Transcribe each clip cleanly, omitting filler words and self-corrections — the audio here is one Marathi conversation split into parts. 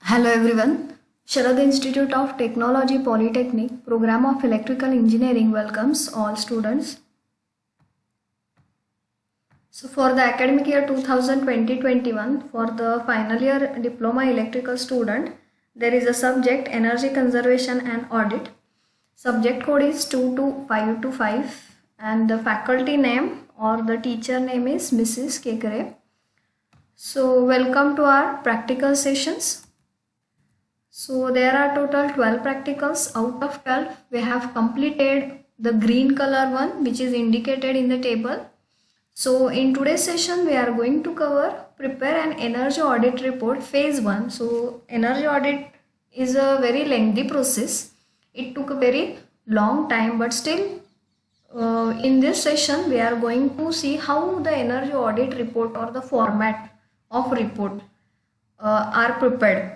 Hello everyone. Sharad Institute of Technology Polytechnic Program of Electrical Engineering welcomes all students. So for the academic year 2020-21 for the final year diploma electrical student, there is a subject energy conservation and audit. Subject code is 22525 and the faculty name or the teacher name is Mrs. Kekere. So welcome to our practical sessions. So there are total 12 practicals. Out of 12 we have completed the green color one which is indicated in the table. So in today's session we are going to cover prepare an energy audit report phase 1. So energy audit is a very lengthy process. It took a very long time, but still in this session we are going to see how the energy audit report or the format of report are prepared.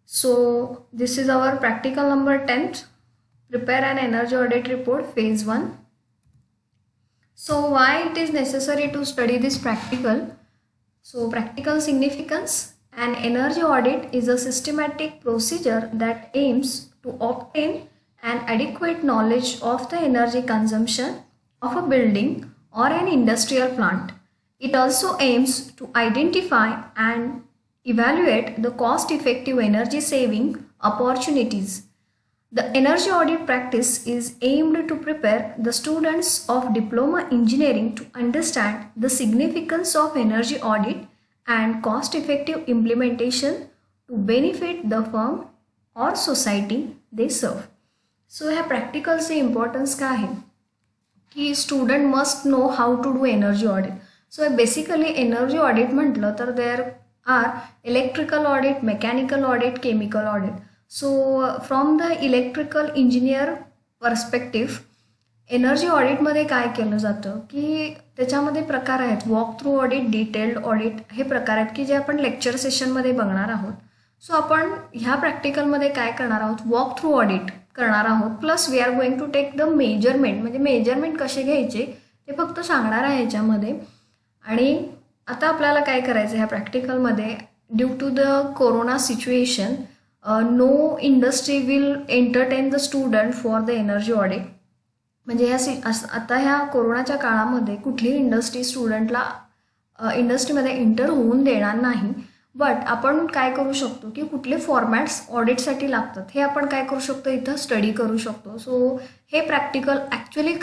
So this is our practical number 10, prepare an energy audit report phase 1. So why it is necessary to study this practical? So practical significance: an energy audit is a systematic procedure that aims to obtain an adequate knowledge of the energy consumption of a building or an industrial plant. It also aims to identify and evaluate the cost-effective energy saving opportunities. The energy audit practice is aimed to prepare the students of diploma engineering to understand the significance of energy audit and cost-effective implementation to benefit the firm or society they serve. So ह्या प्रॅक्टिकलची इम्पॉर्टन्स काय आहे की student must know how to do energy audit. So basically energy audit म्हटलं तर there are electrical audit, mechanical audit, chemical audit. So from the electrical engineer perspective energy ऑडिटमध्ये काय केलं जातं की त्याच्यामध्ये प्रकार आहेत. Walk through audit, detailed audit हे प्रकार आहेत की जे आपण लेक्चर सेशनमध्ये बघणार आहोत. सो आपण ह्या प्रॅक्टिकलमध्ये काय करणार आहोत, वॉक थ्रू ऑडिट करणार आहोत. Plus we are going to take the measurement, म्हणजे मेजरमेंट कसे घ्यायचे ते फक्त सांगणार आहे ह्याच्यामध्ये. आणि आता आपल्याला काय करायचं ह्या प्रॅक्टिकलमध्ये, due to the corona situation no industry will entertain the student for the energy audit. म्हणजे आता ह्या कोरोनाच्या काळामध्ये कुठलीही इंडस्ट्री स्टुडंटला इंडस्ट्रीमध्ये एंटर होऊन देणार नाही. बट आपण काय करू शकतो की कुठले फॉर्मॅट्स ऑडिटसाठी लागतात हे आपण काय करू शकतो, इथं स्टडी करू शकतो. सो हे प्रॅक्टिकल ॲक्च्युली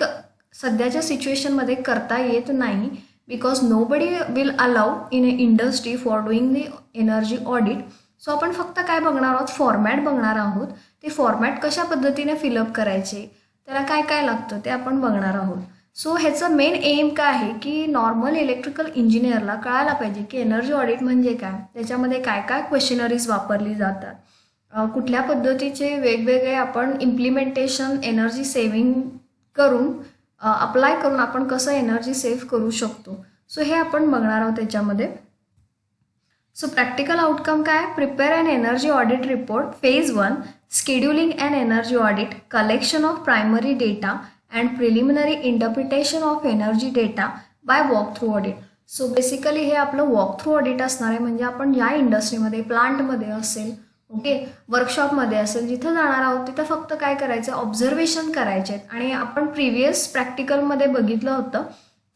सध्याच्या सिच्युएशनमध्ये करता येत नाही, because nobody will allow in a industry for doing the energy audit. So आपण फक्त काय बघणार आहोत, फॉर्मॅट बघणार आहोत. ते फॉर्मॅट कशा पद्धतीने फिलअप करायचे, त्याला काय काय लागतं ते आपण बघणार आहोत. सो ह्याचं मेन एम काय आहे की नॉर्मल इलेक्ट्रिकल इंजिनियरला कळायला पाहिजे की एनर्जी ऑडिट म्हणजे काय, त्याच्यामध्ये काय काय क्वेश्चनरीज वापरली जातात, कुठल्या पद्धतीचे वेगवेगळे आपण इम्प्लिमेंटेशन एनर्जी सेव्हिंग करून अप्लाय करून आपण कसं एनर्जी सेव्ह करू शकतो. सो हे आपण बघणार आहोत त्याच्यामध्ये. सो प्रॅक्टिकल आउटकम काय, prepare an energy audit report phase 1, scheduling an energy audit, collection of primary data and preliminary interpretation of energy data by walk-through audit. So basically हे आपलं वॉक थ्रू ऑडिट असणार आहे. म्हणजे आपण ज्या इंडस्ट्रीमध्ये, प्लांटमध्ये असेल, ओके, वर्कशॉपमध्ये असेल, जिथं जाणार आहोत तिथं फक्त काय करायचं, ऑब्झर्वेशन करायचे आहेत. आणि आपण प्रिव्हियस प्रॅक्टिकलमध्ये बघितलं होतं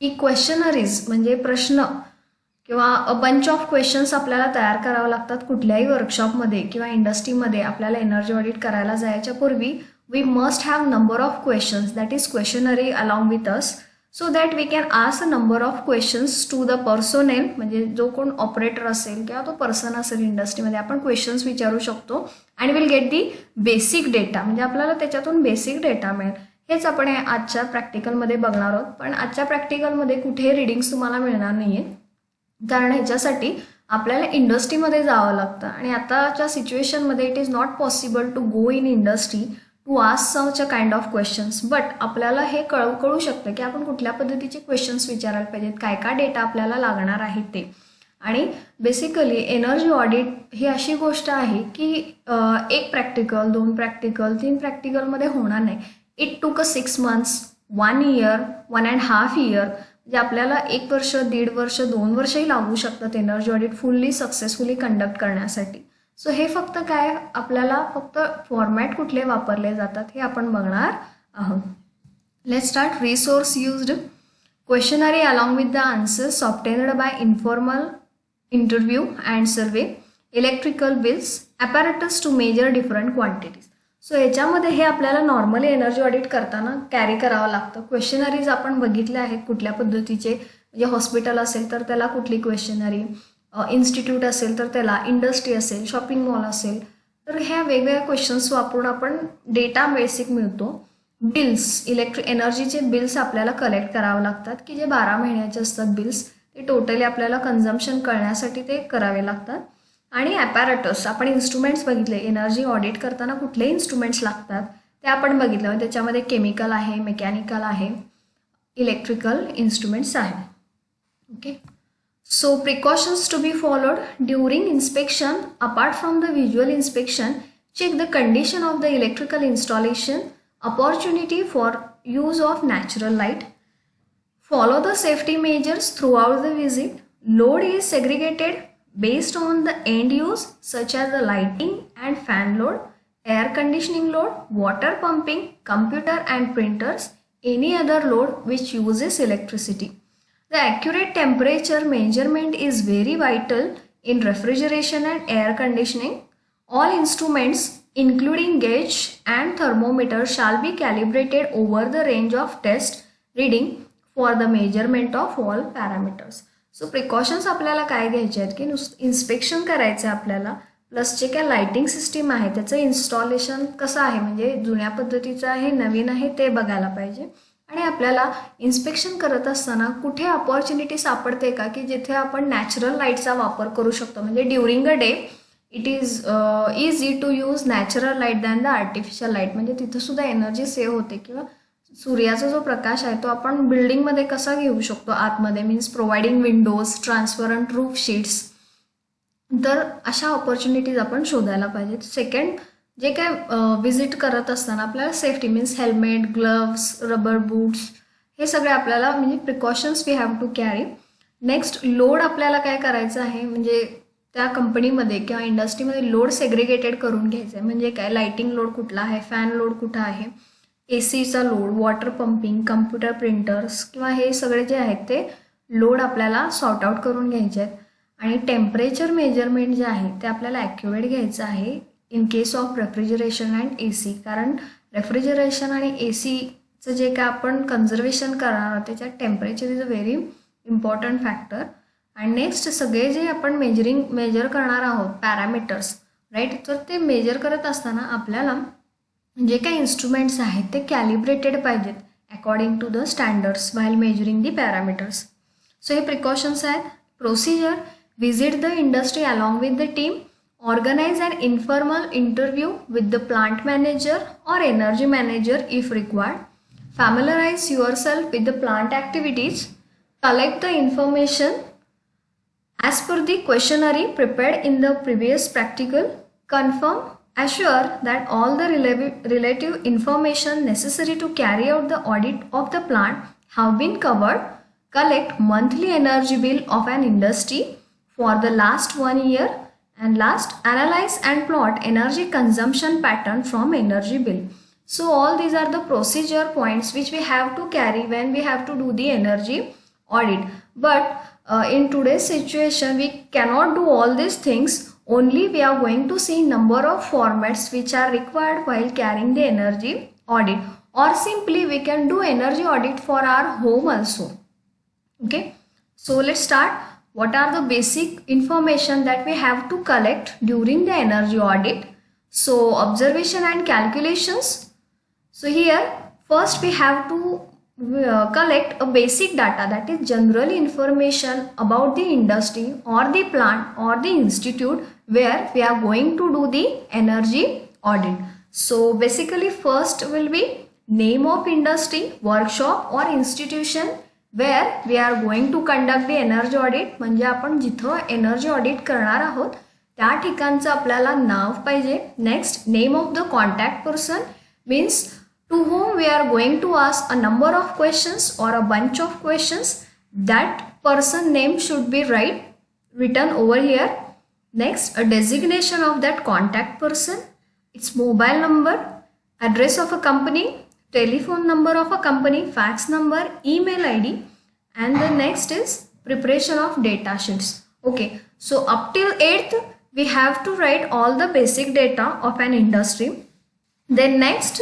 की क्वेश्चनरीज म्हणजे प्रश्न किंवा अ बंच ऑफ क्वेश्चन्स आपल्याला तयार करावं लागतात कुठल्याही वर्कशॉपमध्ये किंवा इंडस्ट्रीमध्ये. आपल्याला एनर्जी ऑडिट करायला जायच्या पूर्वी we must have number of questions, that is questionnaire along with us, so that we can ask a number of questions to the personnel. म्हणजे जो कोण ऑपरेटर असेल किंवा तो पर्सन असेल इंडस्ट्रीमध्ये, आपण क्वेश्चन्स विचारू शकतो आणि will get the basic data. म्हणजे आपल्याला त्याच्यातून बेसिक डेटा मिळेल. हेच आपण आजच्या प्रॅक्टिकलमध्ये बघणार आहोत. पण आजच्या प्रॅक्टिकलमध्ये कुठे रीडिंग्स तुम्हाला मिळणार नाही आहे, कारण ह्याच्यासाठी आपल्याला इंडस्ट्रीमध्ये जावं लागतं. आणि आताच्या सिच्युएशनमध्ये it is not possible to go in industry to ask such a kind of questions. But आपल्याला हे कळू शकतं की आपण कुठल्या पद्धतीचे क्वेश्चन्स विचारायला पाहिजेत, काय काय डेटा आपल्याला लागणार आहे ते. आणि बेसिकली एनर्जी ऑडिट ही अशी गोष्ट आहे की एक प्रॅक्टिकल, 2 प्रॅक्टिकल, 3 प्रॅक्टिकलमध्ये होणार नाही. It took 6 months, 1 year, 1.5 year. म्हणजे आपल्याला 1 वर्ष, 1.5 वर्ष, 2 वर्षही लागू शकतात energy audit fully successfully conduct करण्यासाठी. सो हे फक्त काय आपल्याला फक्त फॉर्मॅट कुठले वापरले जातात हे आपण बघणार आहोत. Let's start. Resource used, questionnaire along with the answers obtained by informal interview and survey, electrical bills, apparatus to measure different quantities. So याच्यामध्ये हे आपल्याला नॉर्मली एनर्जी ऑडिट करताना कॅरी करावं लागतं. क्वेश्चनरीज आपण बघितले आहेत कुठल्या पद्धतीचे, म्हणजे हॉस्पिटल असेल तर त्याला कुठली क्वेश्चनरी, इन्स्टिट्यूट असेल तर त्याला, इंडस्ट्री असेल, शॉपिंग मॉल असेल तर ह्या वेगवेगळ्या क्वेश्चन्स वापरून आपण डेटा बेसिक मिळतो. बिल्स, एनर्जीचे बिल्स आपल्याला कलेक्ट करावं लागतात की जे 12 महिन्याचे असतात बिल्स, ते टोटली आपल्याला कन्झम्पशन कळण्यासाठी ते करावे लागतात. आणि ॲपॅरेटस, आपण इन्स्ट्रुमेंट्स बघितले, एनर्जी ऑडिट करताना कुठले इन्स्ट्रुमेंट्स लागतात ते आपण बघितलं. त्याच्यामध्ये केमिकल आहे, मेकॅनिकल आहे, इलेक्ट्रिकल इन्स्ट्रुमेंट्स आहे. Okay. So precautions to be followed during inspection. Apart from the visual inspection, check the condition of the electrical installation, opportunity for use of natural light. Follow the safety measures throughout the visit. Load is segregated based on the end use such as the lighting and fan load, air conditioning load, water pumping, computer and printers, any other load which uses electricity. The accurate temperature measurement is very vital in refrigeration and air conditioning. All instruments, including gauge and thermometer, shall be calibrated over the range of test reading for the measurement of all parameters. So precautions आपल्याला काय घ्यायचे आहेत की इन्स्पेक्शन करायचं आहे आपल्याला, प्लस जे काय लाइटिंग सिस्टीम आहे त्याचं इन्स्टॉलेशन कसं आहे, म्हणजे जुन्या पद्धतीचं आहे, नवीन आहे, ते बघायला पाहिजे. आणि आपल्याला इन्स्पेक्शन करत असताना कुठे अपॉर्च्युनिटी सापडते का की जिथे आपण नॅचरल लाईटचा वापर करू शकतो, म्हणजे during a day it is easy to use natural light than the artificial light, म्हणजे तिथं सुद्धा एनर्जी सेव्ह होते. किंवा सूर्याचा जो प्रकाश आहे तो आपण बिल्डिंगमध्ये कसा घेऊ शकतो आतमध्ये, means providing Windows, transparent roof sheets, तर अशा ऑपॉर्च्युनिटीज आपण शोधायला पाहिजेत. सेकंड, जे काय विजिट करत असताना आपल्याला safety means helmet, gloves, rubber boots, हे सगळे आपल्याला म्हणजे precautions we have to carry. Next, load आपल्याला काय करायचं आहे, म्हणजे त्या कंपनीमध्ये किंवा इंडस्ट्रीमध्ये लोड सेग्रिगेटेड करून घ्यायचं आहे. म्हणजे काय, लाइटिंग लोड कुठला आहे, फॅन लोड कुठं आहे, AC चा load, water pumping, computer printers किंवा हे सगळे जे आहेत ते लोड आपल्याला सॉर्ट आउट करून घ्यायचे आहेत. आणि टेम्परेचर मेजरमेंट जे आहे ते आपल्याला ॲक्युरेट घ्यायचं आहे in case of refrigeration and AC, कारण रेफ्रिजरेशन आणि ACचं जे काय आपण कन्झर्वेशन करणार आहोत त्याच्यात temperature is a very important factor. आणि नेक्स्ट, सगळे जे आपण मेजर करणार आहोत पॅरामीटर्स, राईट, तर ते मेजर करत असताना आपल्याला जे काही इन्स्ट्रुमेंट्स आहेत ते कॅलिब्रेटेड पाहिजेत according to the standards while measuring the parameters. So हे प्रिकॉशन्स आहेत. Procedure, visit the industry along with the team, organize an informal interview with the plant manager or energy manager if required, familiarize yourself with the plant activities, collect the information as per the questionnaire prepared in the previous practical, confirm, assure that all the relative information necessary to carry out the audit of the plant have been covered, collect monthly energy bill of an industry for the last 1 year, and last, analyze and plot energy consumption pattern from energy bill. So all these are the procedure points which we have to carry when we have to do the energy audit. But in today's situation we cannot do all these things. Only we are going to see number of formats which are required while carrying the energy audit, or simply we can do energy audit for our home also. Okay, so let's start. What are the basic information that we have to collect during the energy audit? So observation and calculations. So here first we have to collect a basic data, that is general information about the industry or the plant or the institute where we are going to do the energy audit. So basically first will be name of industry, workshop or institution where we are going to conduct the energy audit. म्हणजे आपण जिथं एनर्जी ऑडिट करणार आहोत त्या ठिकाणचं आपल्याला नाव पाहिजे. Next, name of the contact person, means to whom we are going to ask a number of questions or a bunch of questions. That person name should be written over here. Next, a designation of that contact person, its mobile number, address of a company, telephone number of a company, fax number, email ID, and the next is preparation of data sheets. Okay, so up till 8th we have to write all the basic data of an industry. Then next,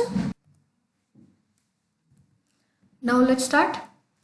now let's start.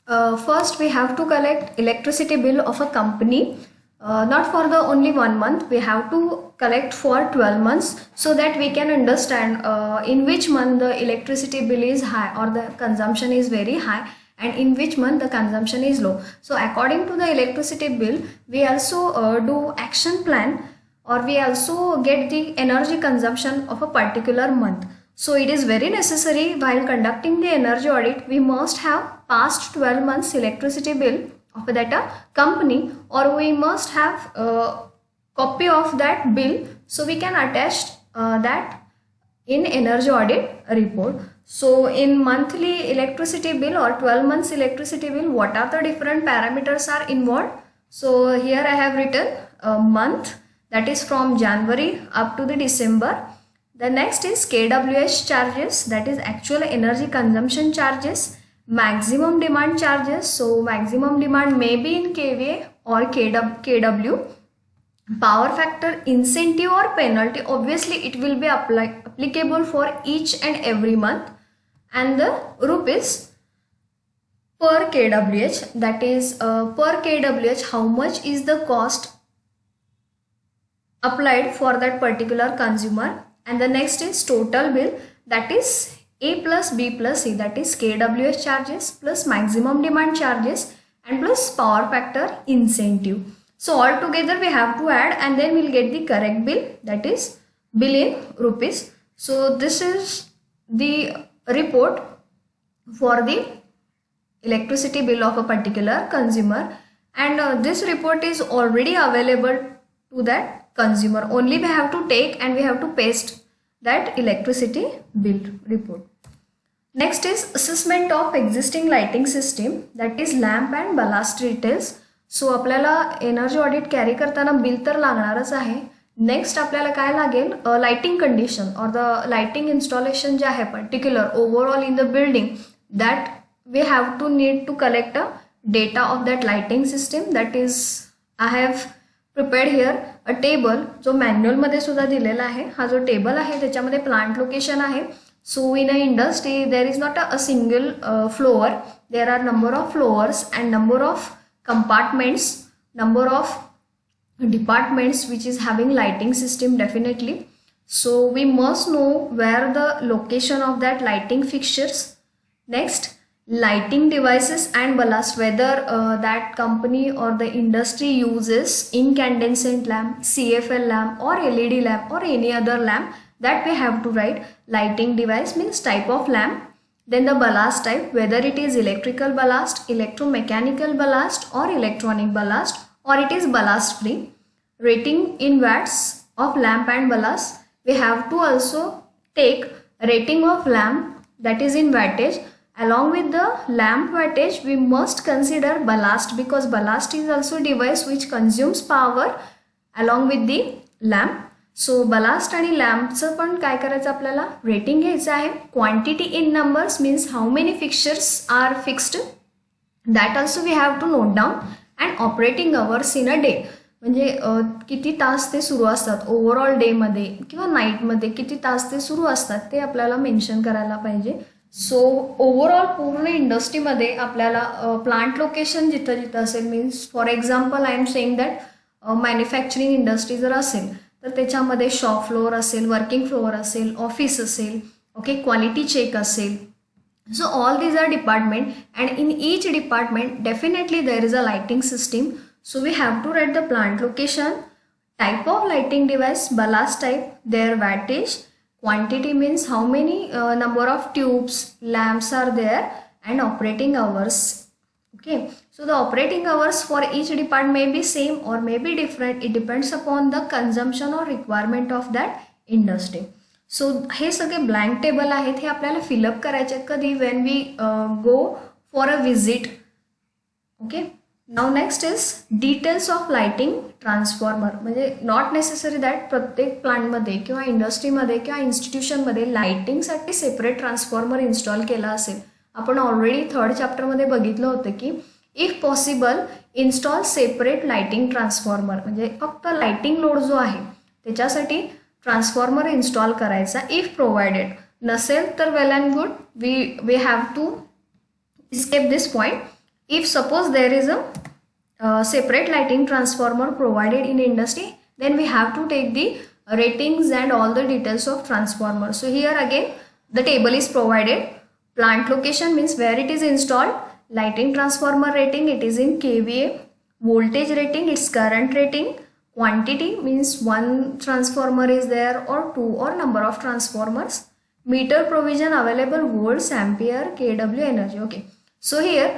First we have to collect electricity bill of a company. Not for the only 1 month, we have to collect for 12 months so that we can understand in which month the electricity bill is high or the consumption is very high, and in which month the consumption is low. So according to the electricity bill, we also do action plan, or we also get the energy consumption of a particular month. So it is very necessary while conducting the energy audit, we must have past 12 months electricity bill of that company, or we must have a copy of that bill so we can attach that in energy audit report. So in monthly electricity bill or 12 months electricity bill, what are the different parameters are involved? So here I have written a month, that is from January up to the December. The next is kWh charges, that is actual energy consumption charges. Maximum demand charges, so maximum demand may be in kVA or kW. Power factor, incentive or penalty, obviously it will be applicable for each and every month. And the rupees per kWh, that is per kWh how much is the cost applied for that particular consumer. And the next is total bill, that is A plus B plus C, that is kWh charges plus maximum demand charges and plus power factor incentive. So all together we have to add, and then we'll get the correct bill, that is bill in rupees. So this is the report for the electricity bill of a particular consumer, and this report is already available to that consumer. Only we have to take and we have to paste that electricity bill report. Next is assessment of existing lighting system, that is lamp and ballast details. So आपल्याला एनर्जी ऑडिट कॅरी करताना बिल तर लागणारच आहे. नेक्स्ट आपल्याला काय लागेल, lighting condition or the lighting installation जे आहे particular overall in the building, that we have to need to collect a data of that lighting system. That is I have prepared here a table, जो मॅन्युअलमध्ये सुद्धा दिलेला आहे. हा जो टेबल आहे त्याच्यामध्ये प्लांट लोकेशन आहे. So in a industry there is not a single floor, there are number of floors and number of compartments, number of departments which is having lighting system definitely. So we must know where the location of that lighting fixtures. Next, lighting devices and ballast, whether that company or the industry uses incandescent lamp, CFL lamp or LED lamp or any other lamp, that we have to write. Lighting device means type of lamp, then the ballast type, whether it is electrical ballast, electromechanical ballast or electronic ballast, or it is ballast free. Rating in watts of lamp and ballast, we have to also take rating of lamp, that is in wattage. Along with the lamp wattage we must consider ballast, because ballast is also device which consumes power along with the lamp. So ballast आणि लॅम्पचं पण काय करायचं, आपल्याला रेटिंग घ्यायचं आहे. Quantity in numbers means how many fixtures are fixed, that also we have to note down. And operating hours in a day, म्हणजे किती तास ते सुरू असतात ओव्हरऑल डेमध्ये किंवा नाईटमध्ये किती तास ते सुरू असतात ते आपल्याला मेन्शन करायला पाहिजे. सो ओव्हरऑल पूर्ण इंडस्ट्रीमध्ये आपल्याला प्लांट लोकेशन जिथं जिथं असेल, means for example I am saying that manufacturing industry जर असेल तर त्याच्यामध्ये शॉप फ्लोअर असेल, वर्किंग फ्लोअर असेल, ऑफिस असेल, ओके, क्वालिटी चेक असेल. So all these are department and in each department definitely there is a lighting system. So we have to write the plant location, type of lighting device, ballast type, their wattage, quantity means how many number of tubes, lamps are there, and operating hours. Okay, so the operating hours for each department may be same or may be different. It depends upon the consumption or requirement of that industry. So हे सगळे blank table आहेत, हे आपल्याला फिलअप करायचे कधी, when we go for a visit. Okay, now next is details of lighting transformer. म्हणजे नॉट नेसेसरी दॅट प्रत्येक प्लांटमध्ये किंवा इंडस्ट्रीमध्ये किंवा इन्स्टिट्यूशनमध्ये लाइटिंगसाठी सेपरेट ट्रान्सफॉर्मर इन्स्टॉल केला असेल. आपण ऑलरेडी 3rd चॅप्टरमध्ये बघितलं होतं की if possible install separate lighting transformer. म्हणजे फक्त लाइटिंग लोड जो आहे त्याच्यासाठी ट्रान्सफॉर्मर इन्स्टॉल करायचा. इफ प्रोव्हाइडेड नसेल तर well and good, we have to escape this point. If suppose there is a separate lighting transformer provided in industry, then we have to take the ratings and all the details of transformer. So here again the table is provided. Plant location means where it is installed, lighting transformer rating, it is in kVA, voltage rating, its current rating, quantity means one transformer is there or two or number of transformers, meter provision available, volts, ampere, kW, energy. Okay, so here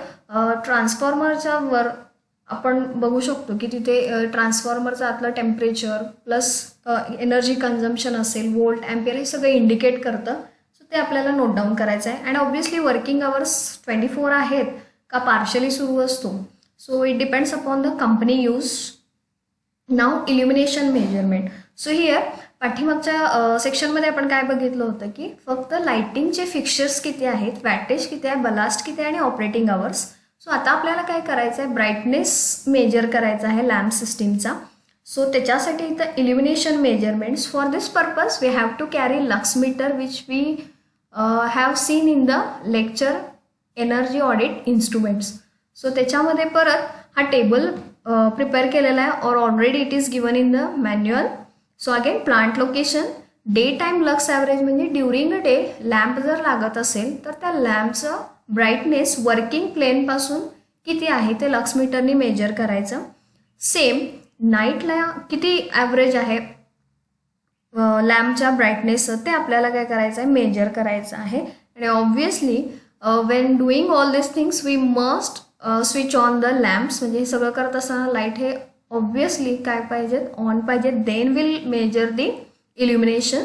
ट्रान्सफॉर्मरच्या वर आपण बघू शकतो की तिथे ट्रान्सफॉर्मरचं आतलं टेम्परेचर प्लस एनर्जी कन्झम्पशन असेल, वोल्ट, ॲम्पियर हे सगळं इंडिकेट करतं. सो ते आपल्याला नोट डाऊन करायचं आहे. अँड ऑब्व्हियसली वर्किंग आवर्स 24 आहेत का पार्शली सुरू असतो. So it depends upon the company use. Now illumination measurement. So here पाठीमागच्या सेक्शनमध्ये आपण काय बघितलं होतं की फक्त लाइटिंगचे फिक्चर्स किती आहेत, वॅटेज किती आहे, बलास्ट किती आहे आणि ऑपरेटिंग आवर्स. सो आता आपल्याला काय करायचं आहे, ब्राईटनेस मेजर करायचा आहे लॅम्प सिस्टीमचा. सो त्याच्यासाठी इथं illumination measurements. For this purpose we have to carry lux meter which we have seen in the lecture energy audit instruments. So त्याच्यामध्ये परत हा टेबल प्रिपेअर केलेला आहे और already it is given in the manual. So again plant location, day time lux average म्हणजे ड्युरिंग अ डे लॅम्प जर लागत असेल तर त्या लॅम्पचं ब्राईटनेस वर्किंग प्लेनपासून किती आहे ते लक्स मीटरनी मेजर करायचं. सेम नाईटला किती ॲव्हरेज आहे लॅम्पच्या ब्राईटनेसचं ते आपल्याला काय करायचं आहे, मेजर करायचं आहे. आणि obviously when doing all this things we must switch on the lamps. म्हणजे हे सगळं करत असताना लाईट हे ऑब्व्हियसली काय पाहिजेत, ऑन पाहिजेत. Then will measure the illumination.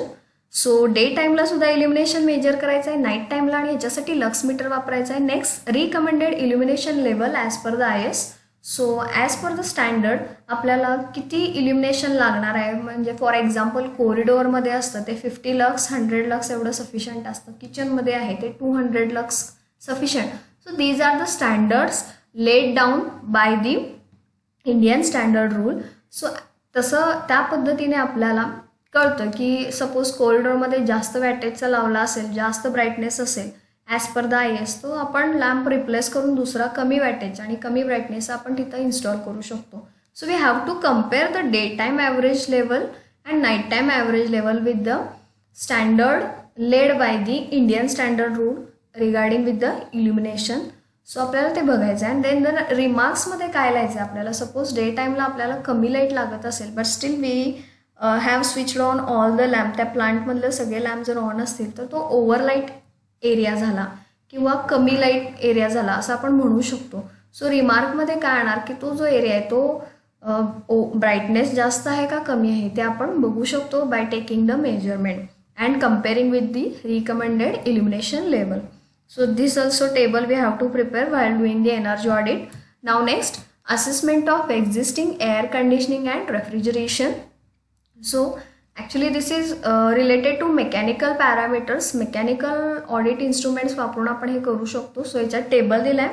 So day टाईमला सुद्धा इल्युमिनेशन मेजर करायचं आहे, नाईट टाईमला, आणि ह्याच्यासाठी लक्स मीटर वापरायचं आहे. Next recommended illumination level as per the IS. So as per the standard आपल्याला किती इल्युमिनेशन लागणार आहे. म्हणजे फॉर एक्झाम्पल कॉरिडोअरमध्ये असतं ते 50 लक्स 100 लक्स एवढं सफिशियंट असतं. किचनमध्ये आहे ते 200 lux sufficient. So these are the standards laid down by the Indian standard rule. So तसं त्या पद्धतीने आपल्याला कळतं की सपोज कॉरिडोरमध्ये जास्त वॅटेजचा लावला असेल, जास्त ब्राईटनेस असेल ॲज पर द IS, तो आपण लॅम्प रिप्लेस करून दुसरा कमी वॅटेज आणि कमी ब्राईटनेस आपण तिथं इन्स्टॉल करू शकतो. So we have to compare the day time average level and night time average level with the standard laid by the Indian standard rule regarding with the illumination. सो आपल्याला ते बघायचं आहे. अँड देन द रिमार्क्समध्ये काय लिहायचं आहे आपल्याला. सपोज डे टाईमला आपल्याला कमी लाईट लागत असेल but still we have switched on all the lamp, त्या प्लांटमधले सगळे लॅम्प जर ऑन असतील तर तो ओव्हर लाईट एरिया झाला किंवा कमी लाईट एरिया झाला असं आपण म्हणू शकतो. सो रिमार्कमध्ये काय येणार की तो जो एरिया आहे तो ब्राईटनेस जास्त आहे का कमी आहे ते आपण बघू शकतो by taking the measurement and comparing with the recommended illumination level. So this also table we have to prepare while doing the energy audit. Now next, assessment of existing air conditioning and refrigeration. So actually this is related to mechanical parameters. Mechanical audit instruments वापरून आपण हे करू शकतो. सो याच्यात टेबल दिलाय,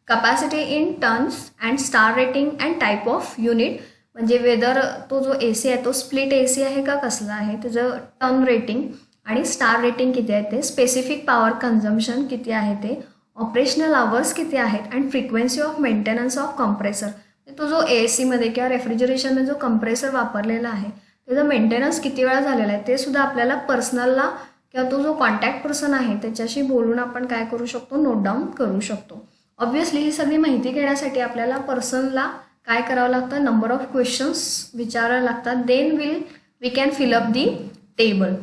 capacity in tons and star rating and type of unit. म्हणजे वेदर तो जो AC आहे तो स्प्लिट AC आहे का कसला आहे, त्याचं टन रेटिंग आणि स्टार रेटिंग किती आहे ते, स्पेसिफिक पॉवर कन्झम्पशन किती आहे ते, ऑपरेशनल आवर्स किती आहेत and frequency of maintenance of compressor. तो जो ACमध्ये किंवा रेफ्रिजरेशनमध्ये जो कम्प्रेसर वापरलेला आहे त्याचा मेंटेनन्स किती वेळा झालेला आहे ते सुद्धा आपल्याला पर्सनलला किंवा तो जो कॉन्टॅक्ट पर्सन आहे त्याच्याशी बोलून आपण काय करू शकतो, नोट डाऊन करू शकतो. ऑब्व्हियसली ही सगळी माहिती घेण्यासाठी आपल्याला पर्सनला काय करावं लागतं, नंबर ऑफ क्वेश्चन्स विचारायला लागतात. Then we can fill up the table.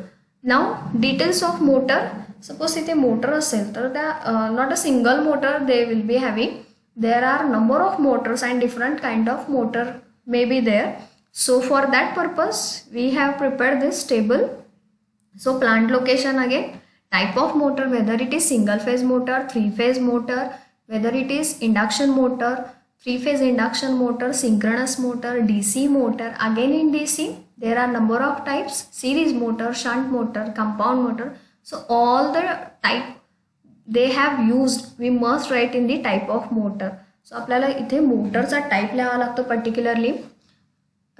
नाव डिटेल्स ऑफ मोटर. सपोज इथे मोटर असेल तर त्या not a single motor they will be having, there are number of motors and different kind of motor may be there. So for that purpose we have prepared this table. So plant location again, type of motor, whether it is single phase motor, 3 phase motor, whether it is induction motor, 3-phase induction motor, synchronous motor, DC motor. Again in DC, there are number of types: series motor, shunt motor, compound motor. So all the type they have used, we must write in the type of motor. So आपल्याला इथे मोटरचा टाइप लिहावा लागतो. Particularly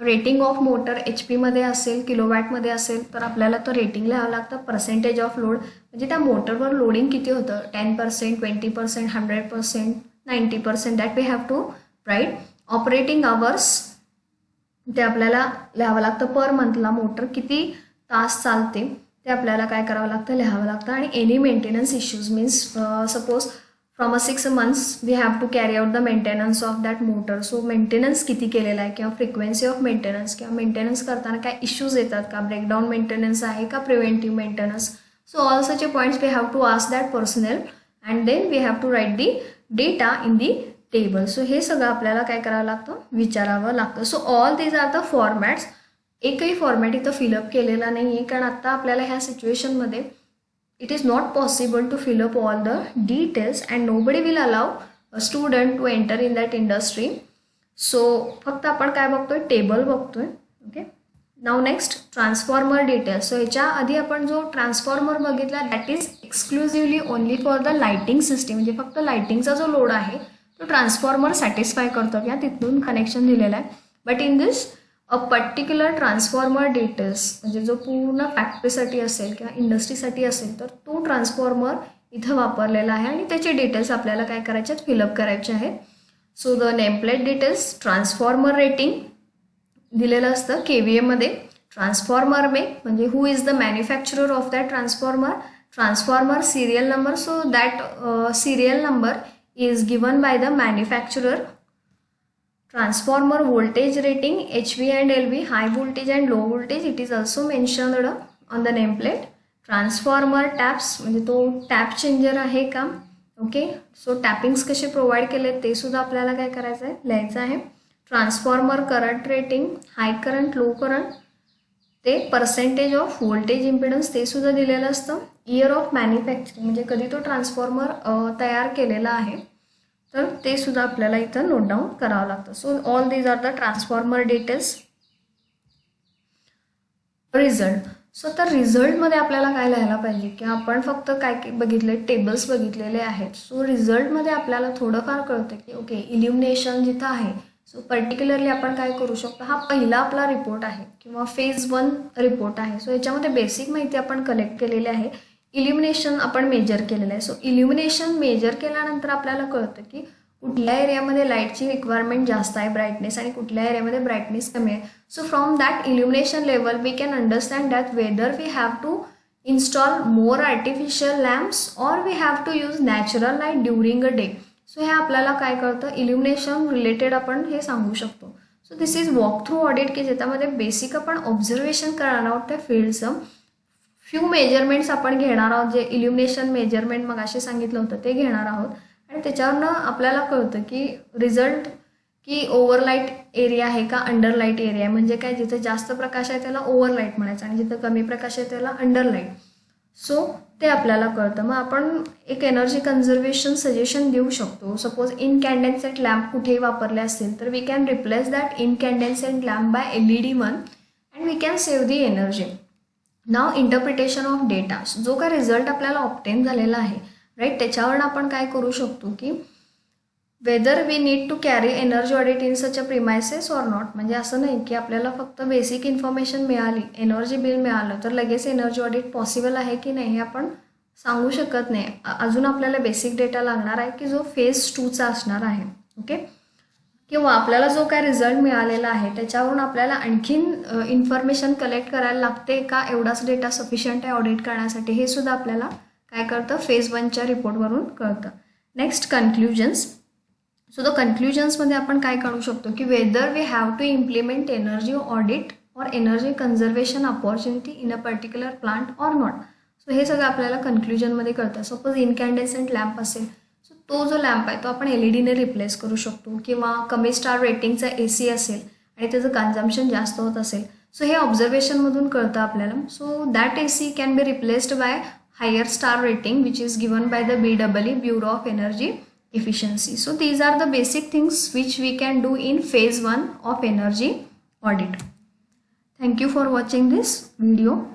rating of motor HP मध्ये असेल, किलोवॅटमध्ये असेल तर आपल्याला तो रेटिंग लिहावं लागतं. पर्सेंटेज ऑफ लोड म्हणजे त्या मोटरवर लोडिंग किती होतं, 10%, 20%, 100%, 90%, that we have to write. Operating hours ते आपल्याला लिहावं लागतं. पर मंथला मोटर किती तास चालते ते आपल्याला काय करावं लागतं, लिहावं लागतं. आणि any maintenance issues means suppose from 6 months we have to carry out the maintenance of that motor. So maintenance किती केलेला आहे किंवा फ्रिक्वेन्सी ऑफ मेंटेनन्स किंवा मेंटेनन्स करताना काय इश्यूज येतात का, ब्रेकडाऊन मेंटेनन्स आहे का preventive maintenance. So all such a points we have to ask that personal and then we have to write the data in the table. So हे सगळं आपल्याला काय करावं लागतं, विचारावं लागतं. So all these are the formats. एकही फॉर्मॅट इथं फिलअप केलेला नाही आहे कारण आत्ता आपल्याला ह्या सिच्युएशनमध्ये it is not possible to fill up all the details and nobody will allow a student to enter in that industry. So फक्त आपण काय बघतोय, टेबल बघतोय. Okay, now next transformer details. So ह्याच्या आधी आपण जो ट्रान्सफॉर्मर बघितला that is exclusively only for the lighting system. म्हणजे फक्त लाइटिंगचा जो लोड आहे तो ट्रान्सफॉर्मर सॅटिस्फाय करतो किंवा तिथून कनेक्शन दिलेलं आहे. But in this a particular transformer details म्हणजे जो पूर्ण फॅक्टरीसाठी असेल किंवा इंडस्ट्रीसाठी असेल तर तो ट्रान्सफॉर्मर इथं वापरलेला आहे आणि त्याचे डिटेल्स आपल्याला काय करायचे आहेत, फिलअप करायचे आहेत. So the nameplate details, transformer rating दिलेलं असतं KVA मध्ये. ट्रान्सफॉर्मर म्हणजे who is the manufacturer of that transformer. Transformer serial number. So that serial number is given by the manufacturer. Transformer voltage rating HV and LV, high voltage and low voltage, it is also mentioned on the nameplate. Transformer taps म्हणजे तो टॅप चेंजर आहे का. ओके, सो टॅपिंग्स कसे प्रोव्हाइड केले ते सुद्धा आपल्याला काय करायचं आहे, लिहायचं आहे. Transformer current rating, high current, low current, ते पर्सेंटेज ऑफ व्होल्टेज इम्पिडन्स ते सुद्धा दिलेलं असतं. इयर ऑफ मॅन्युफॅक्चरिंग म्हणजे कधी तो ट्रान्सफॉर्मर तयार केलेला आहे तर ते सुद्धा आपल्याला इथं नोट डाऊन करावं लागतं. So all these are the transformer details. Result. So तर रिझल्टमध्ये आपल्याला काय लिहायला पाहिजे की आपण फक्त काय बघितले, टेबल्स बघितलेले आहेत. सो रिझल्टमध्ये आपल्याला थोडंफार कळतं की ओके इल्युमिनेशन जिथं आहे. सो पर्टिक्युलरली आपण काय करू शकतो, हा पहिला आपला रिपोर्ट आहे किंवा फेज 1 रिपोर्ट आहे. सो याच्यामध्ये बेसिक माहिती आपण कलेक्ट केलेली आहे. इल्युमिनेशन आपण मेजर केलेलं आहे. सो इल्युमिनेशन मेजर केल्यानंतर आपल्याला कळतं की कुठल्या एरियामध्ये लाईटची रिक्वायरमेंट जास्त आहे ब्राईटनेस आणि कुठल्या एरियामध्ये ब्राईटनेस कमी आहे. So from that illumination level we can understand that whether we have to install more artificial lamps or we have to use natural light during a day. So हे आपल्याला काय कळतं, इल्युमिनेशन रिलेटेड आपण हे सांगू शकतो. So this is walk through audit की ज्याच्यामध्ये बेसिक आपण ऑब्झर्वेशन करणार आहोत त्या फील्डचं. फ्यू मेजरमेंट्स आपण घेणार आहोत, जे इल्युमिनेशन मेजरमेंट मग असे सांगितलं होतं ते घेणार आहोत आणि त्याच्यावरनं आपल्याला कळतं की रिझल्ट की ओव्हरलाईट एरिया आहे का अंडरलाईट एरिया. म्हणजे काय, जिथे जास्त प्रकाश आहे त्याला ओव्हरलाईट म्हणायचं आणि जिथं कमी प्रकाश आहे त्याला अंडरलाईट. सो ते आपल्याला कळतं. मग आपण एक एनर्जी कन्झर्वेशन सजेशन देऊ शकतो. सपोज इनकॅन्डेन्सेंट लॅम्प कुठेही वापरले असतील तर we can replace that incandescent lamp by LED 1 and we can save the energy. Now interpretation of data. जो काय रिझल्ट आपल्याला ऑप्टेन झालेला आहे राईट, त्याच्यावरून आपण काय करू शकतो की whether we need to carry energy audit in such a premises or not. म्हणजे असं नाही की आपल्याला फक्त बेसिक इन्फॉर्मेशन मिळाली, एनर्जी बिल मिळालं तर लगेच एनर्जी ऑडिट पॉसिबल आहे की नाही हे आपण सांगू शकत नाही. अजून आपल्याला बेसिक डेटा लागणार आहे की जो फेज 2चा असणार आहे. ओके, किंवा आपल्याला जो काय रिझल्ट मिळालेला आहे त्याच्यावरून आपल्याला आणखीन इन्फॉर्मेशन कलेक्ट करायला लागते का, एवढाच डेटा सफिशियंट आहे ऑडिट करण्यासाठी, हे सुद्धा आपल्याला काय कळतं फेज 1च्या रिपोर्टवरून कळतं. Next conclusions. सो द कन्क्ल्युजन्समध्ये आपण काय काढू शकतो की whether we have to implement energy audit or energy conservation opportunity in a particular plant or not. So हे सगळं आपल्याला कन्क्ल्युजनमध्ये कळतं. सपोज इनकॅन्डेसेंट लॅम्प असेल, सो तो जो लॅम्प आहे तो आपण LEDने रिप्लेस करू शकतो. किंवा कमी स्टार रेटिंगचा AC असेल आणि त्याचं कन्झम्पशन जास्त होत असेल, सो हे ऑब्झर्वेशनमधून कळतं आपल्याला. So that AC can be replaced by higher star rating which is given by the BEE, bureau of energy efficiency. So these are the basic things which we can do in phase 1 of energy audit. Thank you for watching this video.